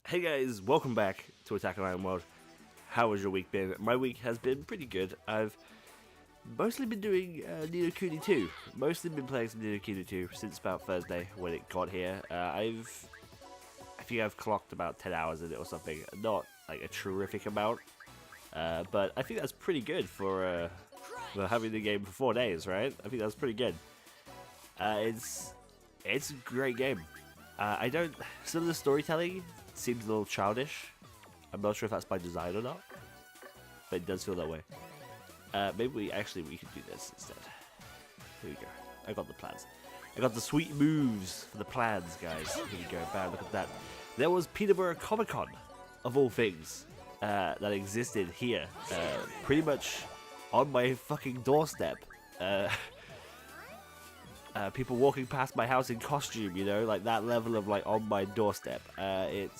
Hey guys, welcome back to Attack on Iron World. How has your week been? My week has been pretty good. I've mostly been doing Ni no Kuni 2. Mostly been playing some Ni no Kuni 2 since about Thursday when it got here. I think I've clocked about 10 hours in it or something. Not like a terrific amount, but I think that's pretty good for having the game for 4 days, right? I think that's pretty good. It's a great game. Some of the storytelling seems a little childish. I'm not sure if that's by design or not, but it does feel that way. Maybe we could do this instead. Here we go. I got the plans. I got the sweet moves for the plans, guys. Here we go. Bam, look at that. There was Peterborough Comic Con, of all things, that existed here, pretty much on my fucking doorstep. People walking past my house in costume, you know, like that level of like on my doorstep. I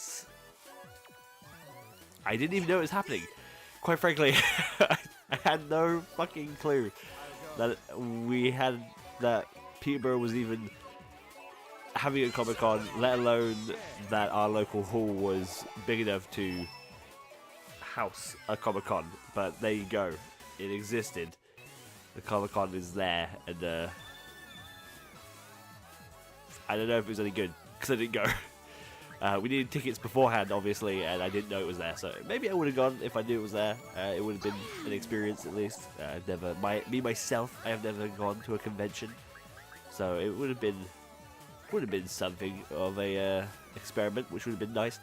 didn't even know it was happening. Quite frankly, I had no fucking clue that Peterborough was even having a Comic Con, let alone that our local hall was big enough to house a Comic Con. But there you go, it existed. The Comic Con is there, and I don't know if it was any good, because I didn't go. We needed tickets beforehand, obviously, and I didn't know it was there, so maybe I would have gone if I knew it was there. It would have been an experience, at least. I have never gone to a convention, so it would have been something of a experiment, which would have been nice.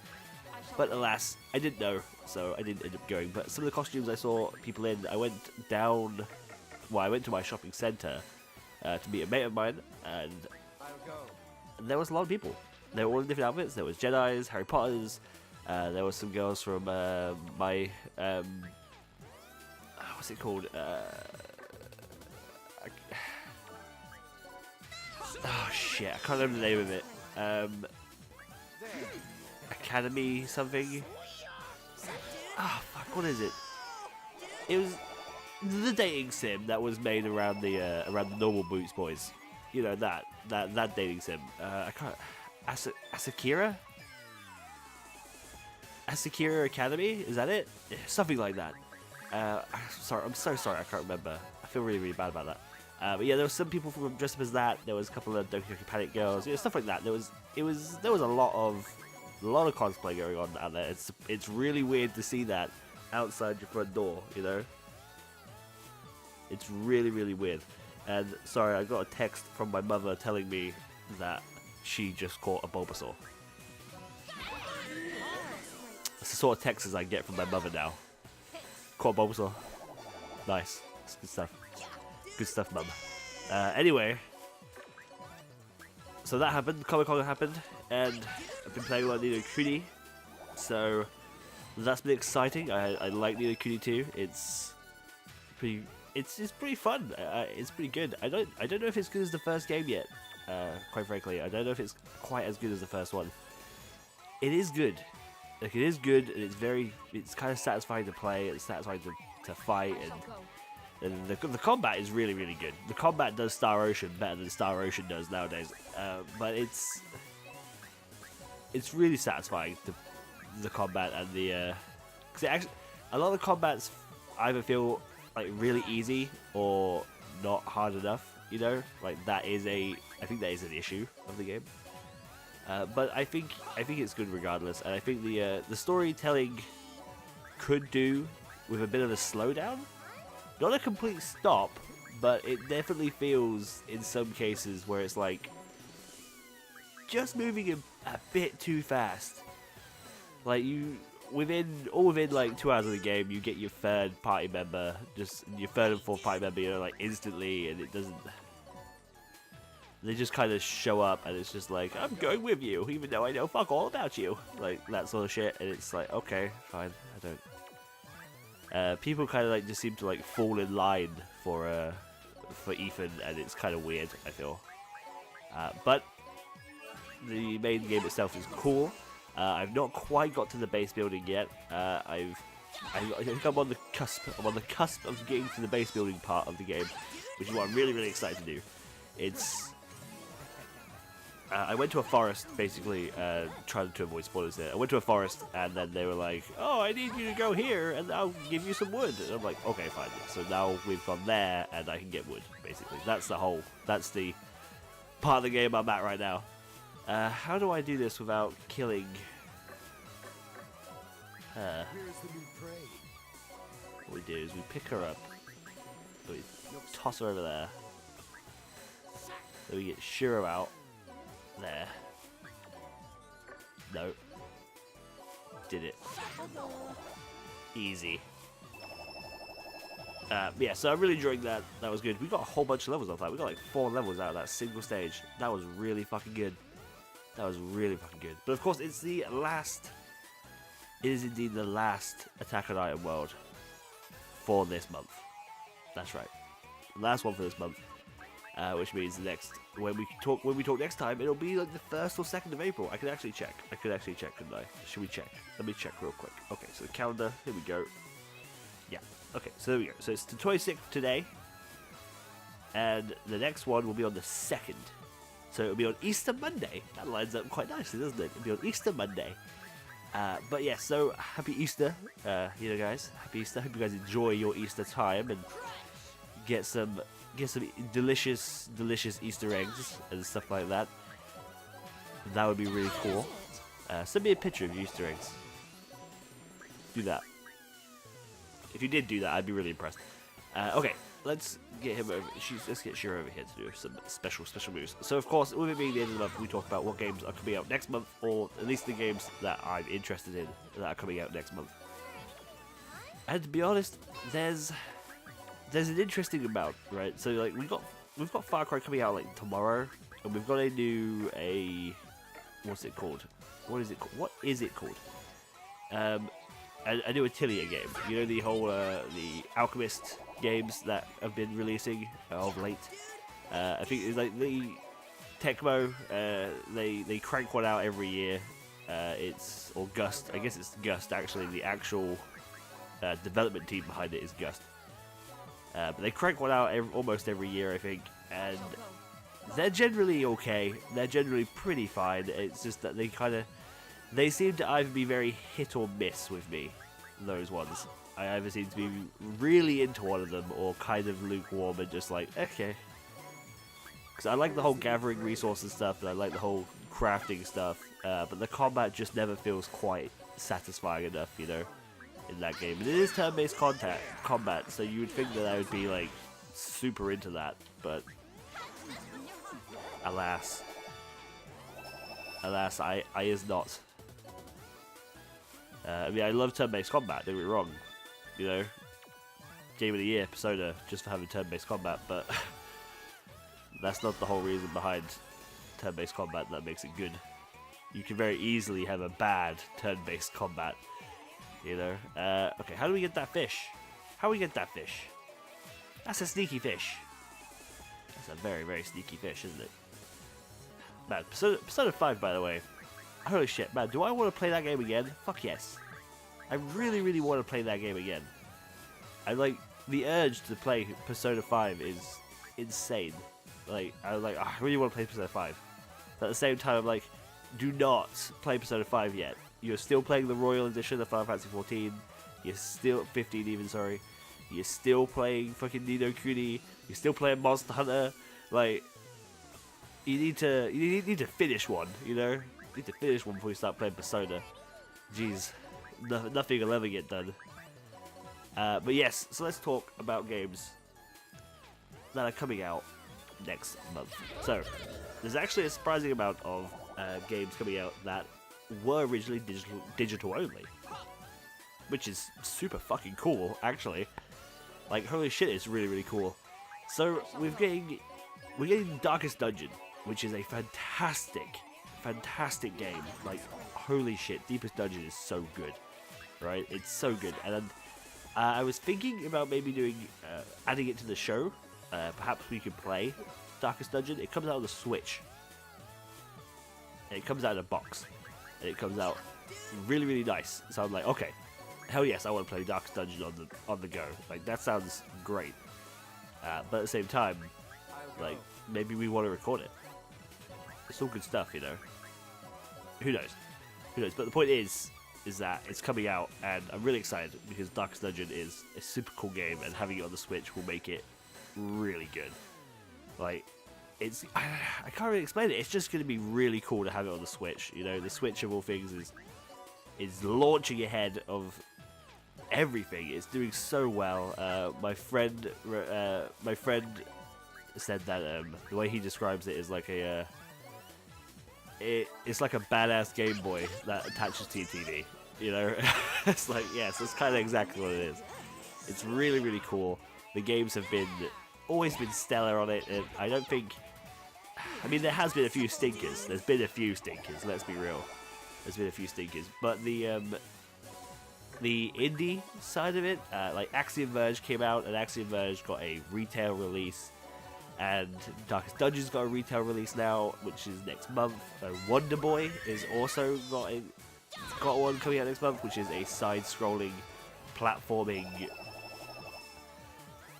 But alas, I didn't know, so I didn't end up going. But some of the costumes I saw people in, I went to my shopping centre to meet a mate of mine, and there was a lot of people. They were all in different outfits. There was Jedis, Harry Potters. There were some girls from my what's it called? Oh shit! I can't remember the name of it. Academy something. Oh fuck! What is it? It was the dating sim that was made around the normal Boots boys. You know that dating sim. I can't. Asakura Academy? Is that it? Something like that. I'm so sorry. I can't remember. I feel really bad about that. But yeah, there were some people from dressed up as that. There was a couple of Doki Doki Panic girls. Yeah, stuff like that. There was a lot of cosplay going on out there. It's really weird to see that outside your front door. You know, it's really weird. And sorry, I got a text from my mother telling me that she just caught a Bulbasaur. It's the sort of texts I get from my mother now. Caught a Bulbasaur. Nice. That's good stuff. Good stuff, mum. Anyway, so that happened. Comic Con happened, and I've been playing a lot of Ni no Kuni. So that's been exciting. I like Ni no Kuni 2. It's pretty fun. It's pretty good. I don't know if it's good as the first game yet. Quite frankly, I don't know if it's quite as good as the first one. It is good. Like, it is good, and it's kind of satisfying to play. It's satisfying to fight, and the combat is really good. The combat does Star Ocean better than Star Ocean does nowadays. But it's really satisfying, the combat, and because actually a lot of the combats either feel like really easy or not hard enough, you know, like I think that is an issue of the game. But I think it's good regardless, and I think the storytelling could do with a bit of a slowdown, not a complete stop, but it definitely feels in some cases where it's like just moving a bit too fast. Like within like 2 hours of the game, you get your third party member, just your third and fourth party member, you know, like instantly, and it doesn't. They just kind of show up, and it's just like, I'm going with you, even though I know fuck all about you, like that sort of shit. And it's like, okay, fine, I don't. People kind of like just seem to like fall in line for Ethan, and it's kind of weird, I feel. But the main game itself is cool. I've not quite got to the base building yet. I think I'm on the cusp. I'm on the cusp of getting to the base building part of the game, which is what I'm really excited to do. I went to a forest, basically, trying to avoid spoilers there. I went to a forest, and then they were like, oh, I need you to go here, and I'll give you some wood. And I'm like, okay, fine. So now we've gone there, and I can get wood, basically. That's the part of the game I'm at right now. How do I do this without killing? What we do is we pick her up, we toss her over there, then we get Shiro out. There. No. Did it. Easy. Yeah, so I'm really enjoying that. That was good. We got a whole bunch of levels off that. We got like 4 levels out of that single stage. That was really fucking good. That was really fucking good. But of course, it's the last... It is indeed the last Attack on Titan world for this month. That's right. Last one for this month. Which means the next when we talk next time, it'll be like the 1st or 2nd of April. I could actually check. Couldn't I? Should we check? Let me check real quick. Okay, so the calendar. Here we go. Yeah. Okay, so there we go. So it's the 26th today, and the next one will be on the 2nd. So it'll be on Easter Monday. That lines up quite nicely, doesn't it? It'll be on Easter Monday. But yeah, so happy Easter, you know, guys. Happy Easter. Hope you guys enjoy your Easter time and get some delicious Easter eggs and stuff like that. That would be really cool. Send me a picture of your Easter eggs. Do that. If you did do that, I'd be really impressed. Okay, let's get him over. Let's get Shiro over here to do some special moves. So of course, with it being the end of the month, we talk about what games are coming out next month, or at least the games that I'm interested in that are coming out next month. And to be honest, there's an interesting amount, right? So like we've got Far Cry coming out like tomorrow, and we've got a new what's it called? What is it called? A new Atelier game. You know, the whole the Alchemist games that have been releasing of late. I think it's like the Tecmo. They crank one out every year. It's or Gust. I guess it's Gust actually. The actual development team behind it is Gust. But they crank one out almost every year, I think, and they're generally okay. They're generally pretty fine. It's just that they seem to either be very hit or miss with me, those ones. I either seem to be really into one of them or kind of lukewarm and just like, okay. Because I like the whole gathering resources stuff, and I like the whole crafting stuff, but the combat just never feels quite satisfying enough, you know, in that game. And it is turn-based combat, so you would think that I would be like super into that, but alas, I is not. I mean, I love turn-based combat, don't get me wrong, you know, Game of the Year, Persona, just for having turn-based combat, but that's not the whole reason behind turn-based combat that makes it good. You can very easily have a bad turn-based combat, you know. Okay, how do we get that fish? How do we get that fish? That's a sneaky fish. That's a very, very sneaky fish, isn't it? Man, Persona 5, by the way. Holy shit, man, do I want to play that game again? Fuck yes. I really, really want to play that game again. The urge to play Persona 5 is insane. Like, I really want to play Persona 5. But at the same time, I'm like, do not play Persona 5 yet. You're still playing the Royal Edition of Final Fantasy 14. You're still 15 even, sorry. You're still playing fucking Ni no Kuni. You're still playing Monster Hunter. Like, you need to finish one, you know? You need to finish one before you start playing Persona. Jeez, nothing will ever get done. But yes, so let's talk about games that are coming out next month. So, there's actually a surprising amount of games coming out that were originally digital only, which is super fucking cool, actually. Like, holy shit, it's really, really cool. So, we're getting Darkest Dungeon, which is a fantastic game. Like, holy shit, Deepest Dungeon is so good, right? It's so good. And I was thinking about maybe doing adding it to the show. Perhaps we could play Darkest Dungeon. It comes out on the Switch. And it comes out in a box. And it comes out really, really nice. So I'm like, okay, hell yes, I want to play Darkest Dungeon on the go. Like, that sounds great. But at the same time, like, maybe we want to record it. it's all good stuff, you know. Who knows? Who knows? But the point is that it's coming out, and I'm really excited because Darkest Dungeon is a super cool game, and having it on the Switch will make it really good. Like, it's I can't really explain it. It's just going to be really cool to have it on the Switch. You know, the Switch of all things is launching ahead of everything. It's doing so well. My friend said that the way he describes it is like it's like a badass Game Boy that attaches to your TV. You know, it's like, yes, that's kind of exactly what it is. It's really, really cool. The games have always been stellar on it, and I don't think. I mean, there has been a few stinkers. There's been a few stinkers. Let's be real. There's been a few stinkers, but the indie side of it, like Axiom Verge came out, and Axiom Verge got a retail release, and Darkest Dungeon's got a retail release now, which is next month. Wonder Boy is also got one coming out next month, which is a side-scrolling platforming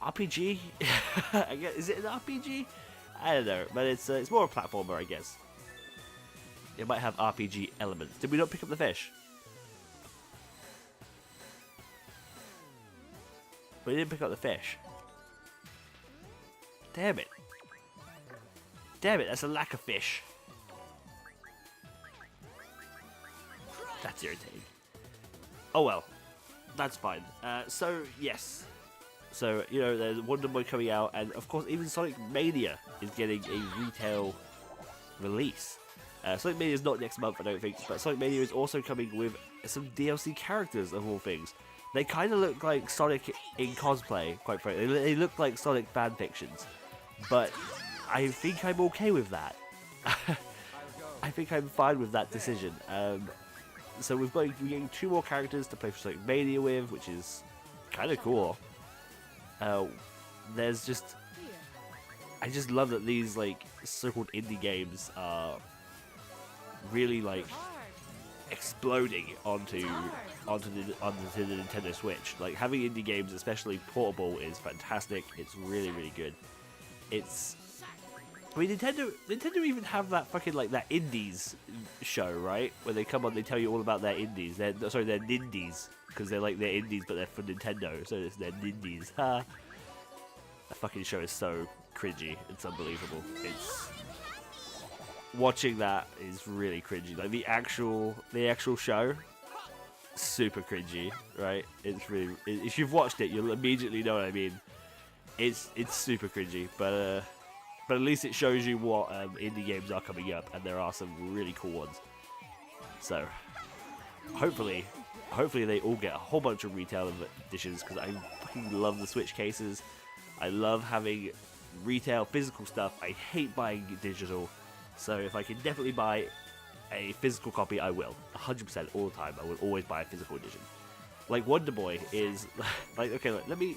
RPG. I guess, is it an RPG? I don't know, but it's more a platformer, I guess. It might have RPG elements. Did we not pick up the fish? We didn't pick up the fish. Damn it. Damn it, that's a lack of fish. That's irritating. Oh well, that's fine. So, yes. So, you know, there's Wonder Boy coming out, and of course, even Sonic Mania is getting a retail release. Sonic Mania is not next month, I don't think, but Sonic Mania is also coming with some DLC characters, of all things. They kind of look like Sonic in cosplay, quite frankly. They look like Sonic fanfictions, but I think I'm okay with that. I think I'm fine with that decision. So we're getting 2 more characters to play for Sonic Mania with, which is kind of cool. There's just, I just love that these like so-called indie games are really like exploding onto the Nintendo Switch. Like, having indie games, especially portable, is fantastic. It's really, really good. I mean, Nintendo even have that fucking, like, that Indies show, right? Where they come on, they tell you all about their indies. They're Nindies, because they're like, they're indies, but they're for Nintendo, so it's their Nindies. Ha! That fucking show is so cringy. It's unbelievable. Watching that is really cringy. Like, the actual show, super cringy, right? It's really, if you've watched it, you'll immediately know what I mean. It's super cringy, but at least it shows you what indie games are coming up, and there are some really cool ones. So, hopefully they all get a whole bunch of retail editions, because I fucking love the Switch cases. I love having retail physical stuff. I hate buying digital. So if I can definitely buy a physical copy, I will. 100% all the time. I will always buy a physical edition. Like, Wonder Boy is like, okay, look, let me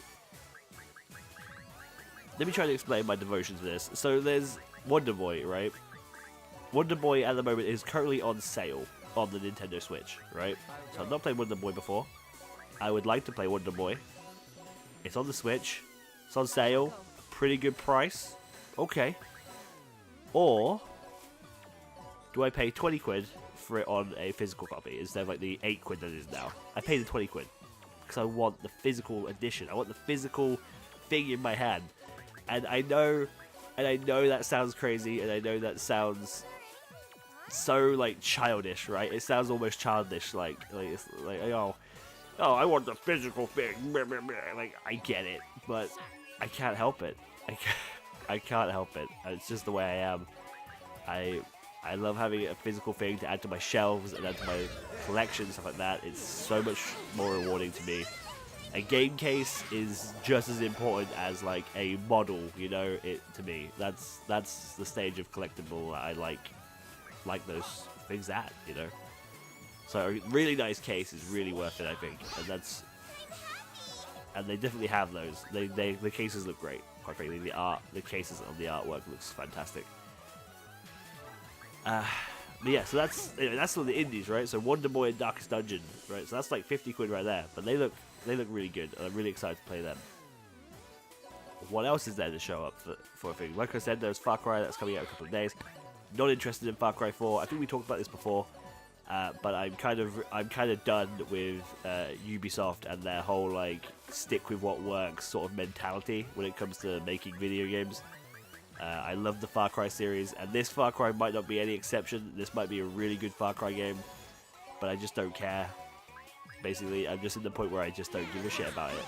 try to explain my devotion to this. So there's Wonder Boy, right? Wonder Boy at the moment is currently on sale on the Nintendo Switch, right? So I've not played Wonder Boy before. I would like to play Wonder Boy. It's on the Switch. It's on sale. Pretty good price. Okay. Or do I pay 20 quid for it on a physical copy instead of like the 8 quid that it is now? I pay the 20 quid because I want the physical edition. I want the physical thing in my hand. And I know that sounds crazy, and I know that sounds so like childish, right? It sounds almost childish, like it's like, oh, I want the physical thing. Like, I get it, but I can't help it. I can't help it. It's just the way I am. I love having a physical thing to add to my shelves and add to my collection, stuff like that. It's so much more rewarding to me. A game case is just as important as like a model, you know. To me, that's the stage of collectible that I like those things at, you know. So a really nice case is really worth it, I think, and they definitely have those. The cases look great. Quite frankly, the cases on the artwork looks fantastic. But yeah, so that's all the indies, right? So Wonder Boy and Darkest Dungeon, right? So that's like 50 quid right there. But they look really good, and I'm really excited to play them. What else is there to show up for a thing? Like I said, there's Far Cry that's coming out in a couple of days. not interested in Far Cry 4. I think we talked about this before, but I'm kind of done with Ubisoft and their whole like stick with what works sort of mentality when it comes to making video games. I love the Far Cry series, and this Far Cry might not be any exception. This might be a really good Far Cry game, but I just don't care. Basically, I'm just at the point where I just don't give a shit about it.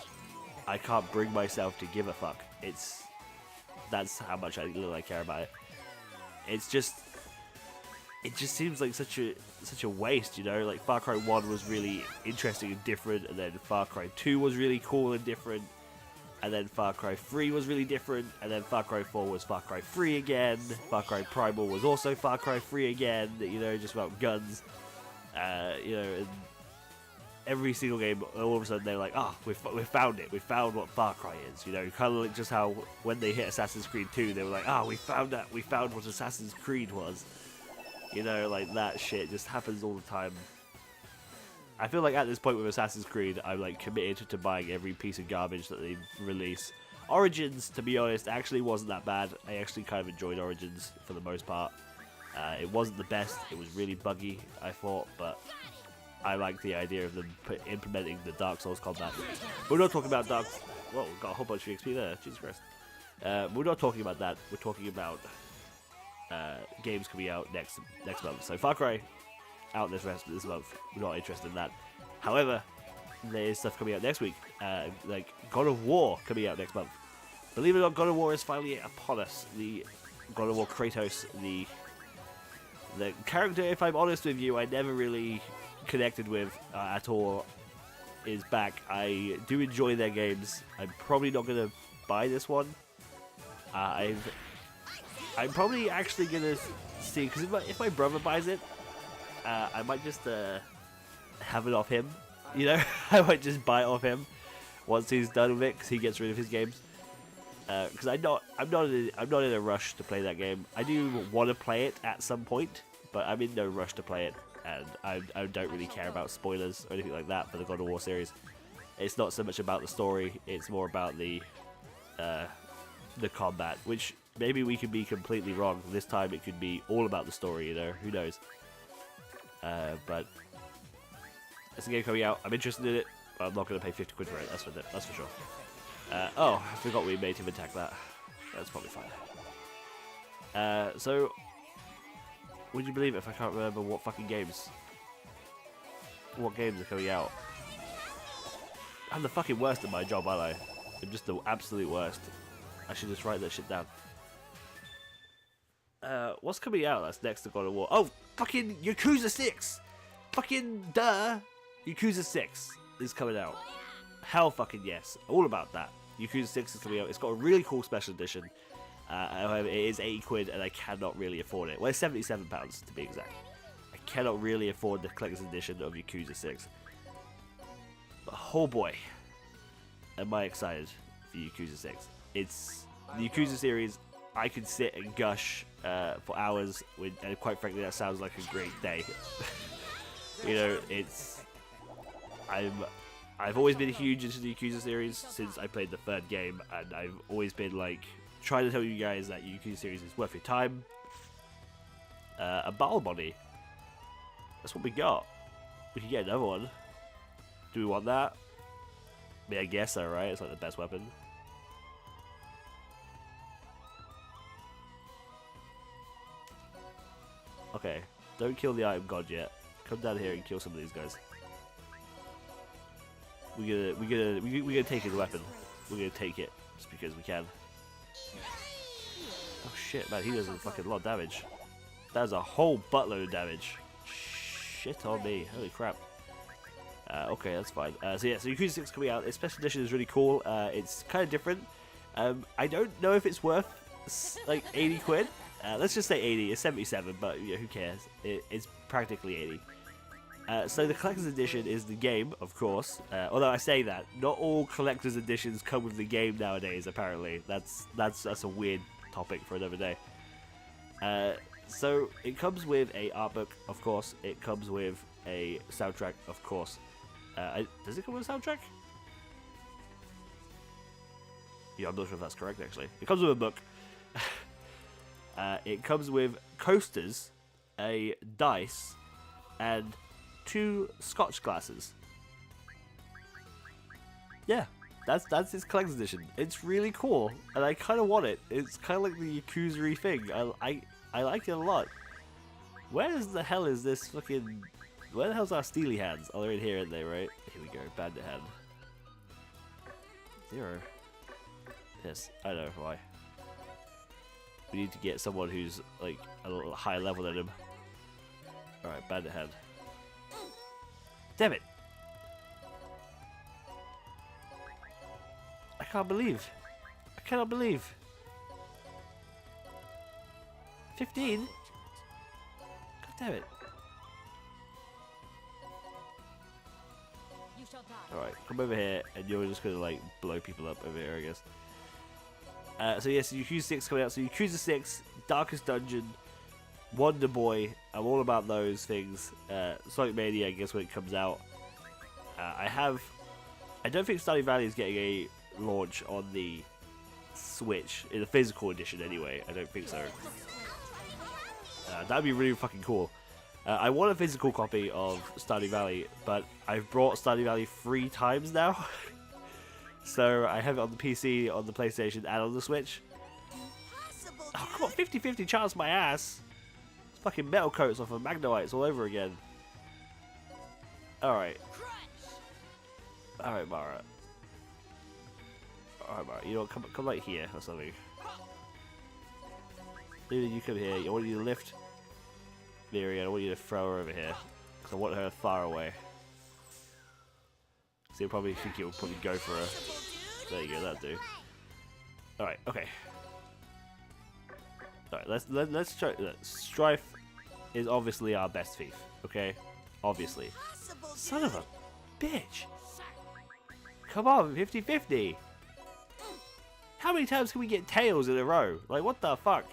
I can't bring myself to give a fuck. That's how much I care about it. It just seems like such a waste, you know. Like Far Cry 1 was really interesting and different, and then Far Cry 2 was really cool and different, and then Far Cry 3 was really different, and then Far Cry 4 was Far Cry 3 again. Far Cry Primal was also Far Cry 3 again, you know, just about guns. You know, and every single game, all of a sudden they're like, we found it. We found what Far Cry is. You know, kind of like just how when they hit Assassin's Creed 2, they were like, we found that. We found what Assassin's Creed was. You know, like that shit just happens all the time. I feel like at this point with Assassin's Creed, I'm like committed to buying every piece of garbage that they release. Origins, to be honest, actually wasn't that bad. I actually kind of enjoyed Origins for the most part. It wasn't the best. It was really buggy, I thought, but I like the idea of them implementing the Dark Souls combat. We're not talking about Dark... Whoa, we've got a whole bunch of XP there. Jesus Christ. We're not talking about that. We're talking about games coming out next month. So Far Cry out this month. We're not interested in that. However, there's stuff coming out next week. Like God of War coming out next month. Believe it or not, God of War is finally upon us. The God of War Kratos, the character, if I'm honest with you, I never really connected with at all, is back. I do enjoy their games. I'm probably not going to buy this one. I'm probably actually going to see, because if my brother buys it, I might just have it off him. You know, I might just buy it off him once he's done with it, because he gets rid of his games. Because I'm not in a rush to play that game. I do want to play it at some point, but I'm in no rush to play it, and I don't really care about spoilers or anything like that for the God of War series. It's not so much about the story; it's more about the combat, which maybe we could be completely wrong. This time it could be all about the story. You know, who knows? But it's a game coming out. I'm interested in it, but I'm not going to pay 50 quid for it. That's for sure. Oh, I forgot we made him attack that. That's probably fine. So, would you believe it if I can't remember what games are coming out? I'm the fucking worst at my job, aren't I? I'm just the absolute worst. I should just write that shit down. What's coming out that's next to God of War? Oh, fucking Yakuza 6! Fucking duh! Yakuza 6 is coming out. Hell fucking yes. All about that. Yakuza 6 is coming out. It's got a really cool special edition. However, it is 80 quid and I cannot really afford it. Well, it's £77 to be exact. I cannot really afford the collector's edition of Yakuza 6. But oh boy, am I excited for Yakuza 6. It's the Yakuza series. I could sit and gush for hours, and quite frankly, that sounds like a great day. You know, I've always been huge into the Yakuza series since I played the third game, and I've always been like trying to tell you guys that Yakuza series is worth your time. A battle body. That's what we got. We can get another one. Do we want that? I mean, I guess so, right? It's like the best weapon. Okay, don't kill the item god yet. Come down here and kill some of these guys. We're gonna take his weapon. We're gonna take it just because we can. Oh shit, man, he does a fucking lot of damage. That is a whole buttload of damage. Shit on me, holy crap. Okay, that's fine. So yeah, so Yakuza 6 coming out. Its special edition is really cool. It's kind of different. I don't know if it's worth like 80 quid. Let's just say 80. It's 77, but yeah, who cares? It's practically 80. So the collector's edition is the game, of course. Although I say that, not all collector's editions come with the game nowadays. Apparently, that's a weird topic for another day. So it comes with a art book, of course. It comes with a soundtrack, of course. Does it come with a soundtrack? Yeah, I'm not sure if that's correct, actually. It comes with a book. It comes with coasters, a dice, and 2 scotch glasses. Yeah, that's his collector's edition. It's really cool, and I kind of want it. It's kind of like the Yakuza-y thing. I like it a lot. Where the hell is this fucking... Where the hell's our steely hands? Oh, they're in here, aren't they, right? Here we go, bandit hand. 0. Yes, I know why. We need to get someone who's, like, a little higher level than him. Alright, bandit hand. Damn it! I can't believe. I cannot believe. 15? God damn it. Alright, come over here, and you're just gonna, like, blow people up over here, I guess. So yes, Yakuza 6 coming out. So Yakuza 6, Darkest Dungeon, Wonder Boy. I'm all about those things. Sonic Mania, I guess, when it comes out. I don't think Stardew Valley is getting a launch on the Switch in a physical edition anyway. I don't think so. That'd be really fucking cool. I want a physical copy of Stardew Valley, but I've brought Stardew Valley 3 times now. So I have it on the PC, on the PlayStation, and on the Switch. Oh, come on, 50-50 chance my ass. It's fucking metal coats off of Magnolites all over again. Alright. Alright, Mara. Alright, Mara. You know what? Come like here or something. Maybe you come here. I want you to lift Miri. I want you to throw her over here. Because I want her far away. So you'll probably think you'll probably go for her. There you go, that'll do. Alright, okay. Alright, let's try. Strife is obviously our best thief, okay? Obviously. Son of a bitch! Come on, 50-50! How many times can we get tails in a row? Like, what the fuck?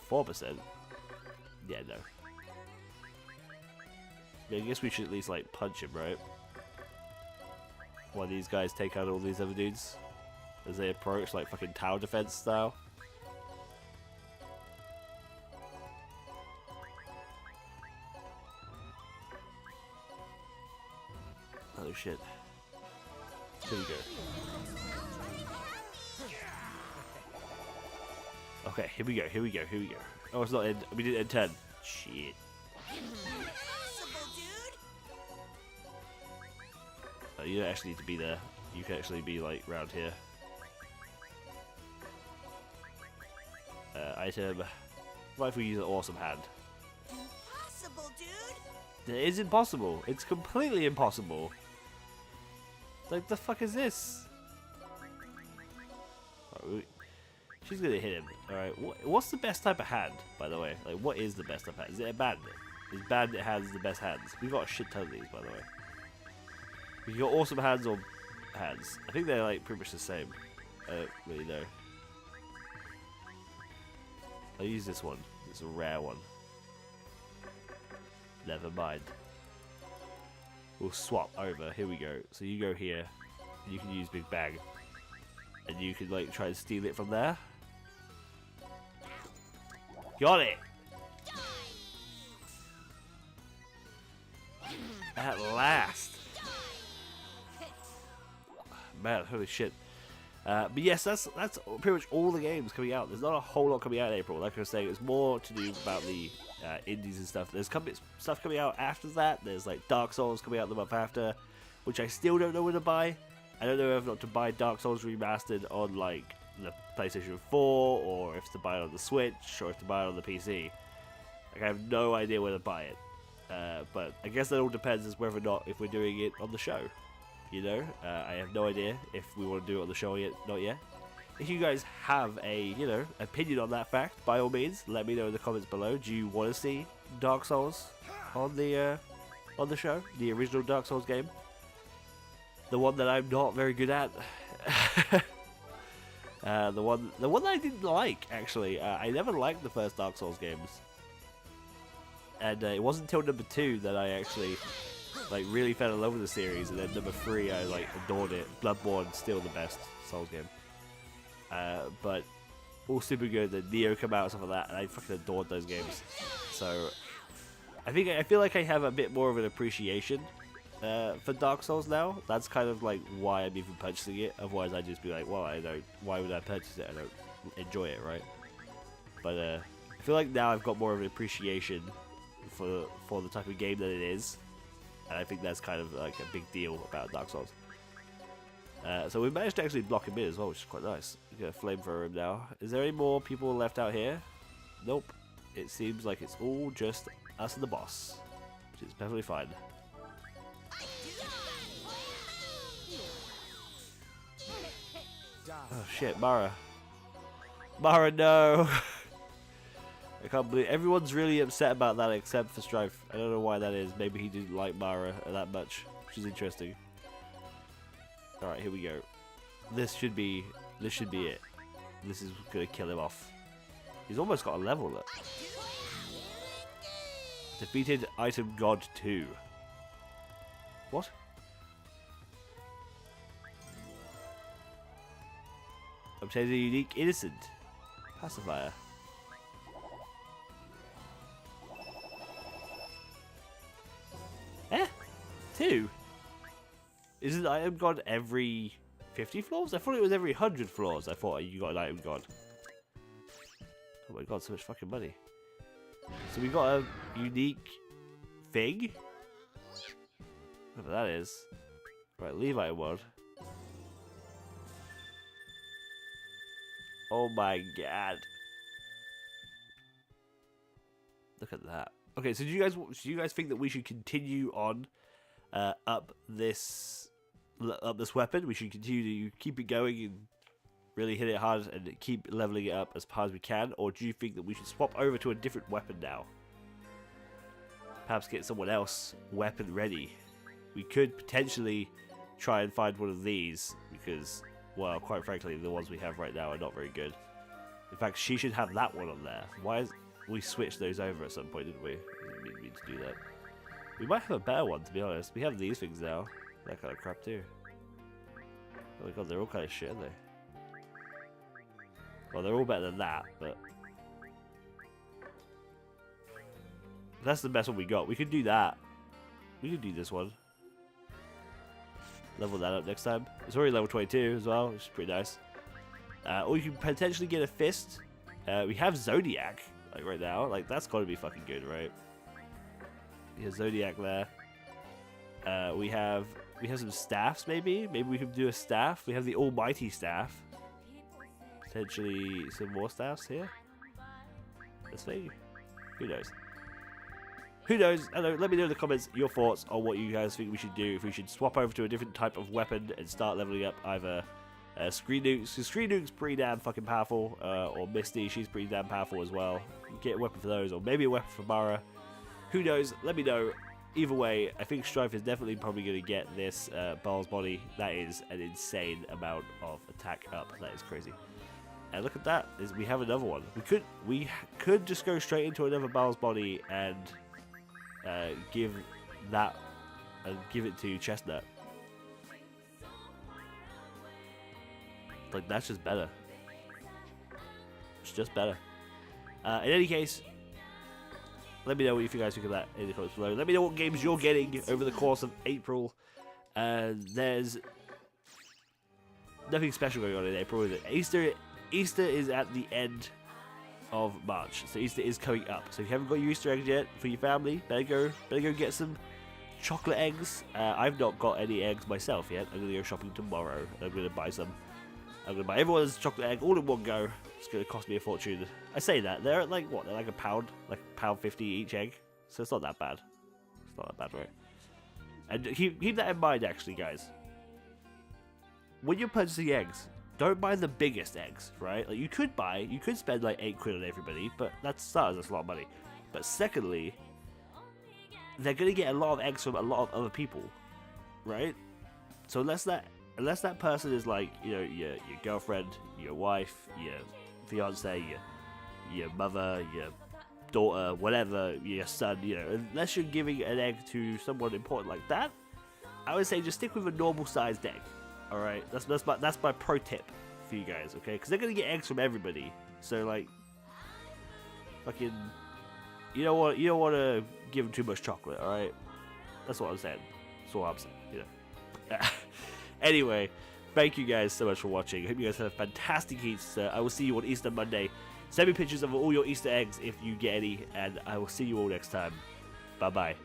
4%? Yeah, no. I guess we should at least, like, punch him, right? While these guys take out all these other dudes. As they approach, like, fucking tower defense style. Oh, shit. Here we go. Okay, here we go, here we go, here we go. Oh, it's not end. We did end 10. Shit. Oh, you don't actually need to be there. You can actually be, like, round here. Item. What if we use an awesome hand? Impossible, dude! It is impossible. It's completely impossible. Like, the fuck is this? Right, she's gonna hit him. Alright, what's the best type of hand, by the way? Like, what is the best type of hand? Is it a bandit? Is bandit hands the best hands? We've got a shit ton of these, by the way. We've got awesome hands or hands. I think they're, like, pretty much the same. I don't really know. I'll use this one. It's a rare one. Never mind. We'll swap over. Here we go. So you go here. And you can use Big Bang. And you can, like, try and steal it from there. Got it! At last! Man, holy shit. But yes, that's pretty much all the games coming out. There's not a whole lot coming out in April. Like I was saying, it's more to do about the indies and stuff. There's stuff coming out after that. There's like Dark Souls coming out the month after, which I still don't know where to buy. I don't know if not to buy Dark Souls Remastered on like the PlayStation 4, or if to buy it on the Switch, or if to buy it on the PC. Like, I have no idea where to buy it. But I guess that all depends as whether or not if we're doing it on the show. You know, I have no idea if we want to do it on the show yet, not yet. If you guys have a, you know, opinion on that fact, by all means, let me know in the comments below. Do you want to see Dark Souls on the show, the original Dark Souls game, the one that I'm not very good at, the one that I didn't like actually. I never liked the first Dark Souls games, and it wasn't until number 2 that I actually like really fell in love with the series, and then number 3 I like adored it. Bloodborne, still the best Souls game. but all super good. The Neo come out and stuff like that, and I fucking adored those games. So I feel like I have a bit more of an appreciation for Dark Souls now. That's kind of like why I'm even purchasing it. Otherwise, I'd just be like, well, I don't. Why would I purchase it? I don't enjoy it, right? But I feel like now I've got more of an appreciation for the type of game that it is, and I think that's kind of like a big deal about Dark Souls. So we managed to actually block him in as well, which is quite nice. We got a flamethrower him now. Is there any more people left out here? Nope. It seems like it's all just us and the boss, which is perfectly fine. Oh shit, Mara. Mara, no! I can't believe everyone's really upset about that except for Strife. I don't know why that is. Maybe he didn't like Mara that much, which is interesting. Alright, here we go. This should be it. This is gonna kill him off. He's almost got a level up. Defeated Item God 2. What? Obtained a unique innocent pacifier. Eh? 2? Isn't Item God every 50 floors? I thought it was every 100 floors. I thought you got an Item God. Oh my god, so much fucking money. So we got a unique thing? Whatever that is. Right, leave Item God. Oh my god. Look at that. Okay, so do you guys think that we should continue on up this weapon? We should continue to keep it going and really hit it hard and keep leveling it up as far as we can, or do you think that we should swap over to a different weapon now? Perhaps get someone else weapon ready. We could potentially try and find one of these because, well, quite frankly, the ones we have right now are not very good. In fact, she should have that one on there. Why is we switched those over at some point, didn't we? We didn't mean to do that. We might have a better one, to be honest. We have these things now. That kind of crap too. Oh my god, they're all kind of shit, aren't they? Well, they're all better than that, but that's the best one we got. We could do that. We could do this one. Level that up next time. It's already level 22 as well, which is pretty nice. Or you can potentially get a fist. We have Zodiac, like right now. Like that's got to be fucking good, right? We have Zodiac there. We have some staffs, maybe. Maybe we could do a staff. We have the Almighty staff. Potentially some more staffs here. This thing. Who knows? Who knows? I don't know. Let me know in the comments your thoughts on what you guys think we should do. If we should swap over to a different type of weapon and start leveling up either Screen Nukes, because Screen Nuke's pretty damn fucking powerful, or Misty, she's pretty damn powerful as well. Get a weapon for those, or maybe a weapon for Mara. Who knows? Let me know. Either way, I think Strife is definitely probably going to get this Baal's body. That is an insane amount of attack up. That is crazy. And look at that. We have another one. We could just go straight into another Baal's body and give it to Chestnut. Like that's just better. It's just better. In any case, let me know what you guys think of that in the comments below. Let me know what games you're getting over the course of April. There's nothing special going on in April, is it? Easter is at the end of March, so Easter is coming up. So if you haven't got your Easter eggs yet for your family, better go get some chocolate eggs. I've not got any eggs myself yet. I'm gonna go shopping tomorrow. I'm gonna buy some. I'm gonna buy everyone's chocolate egg all in one go. It's gonna cost me a fortune. I say that they're like what? They're like a pound, like £1.50 each egg. So it's not that bad. It's not that bad, right? And keep that in mind, actually, guys. When you're purchasing eggs, don't buy the biggest eggs, right? Like you could spend like £8 on everybody, but that's a lot of money. But secondly, they're gonna get a lot of eggs from a lot of other people, right? So unless that person is like, you know, your girlfriend, your wife, your fiance, your mother, your daughter, whatever, your son, you know, unless you're giving an egg to someone important like that, I would say just stick with a normal sized egg. All right, that's my pro tip for you guys, okay? Because they're gonna get eggs from everybody. So like, fucking, you don't want to give them too much chocolate, all right? That's what I'm saying. That's what I'm saying. You know. Anyway, thank you guys so much for watching. I hope you guys have a fantastic Easter. I will see you on Easter Monday. Send me pictures of all your Easter eggs if you get any, and I will see you all next time. Bye bye.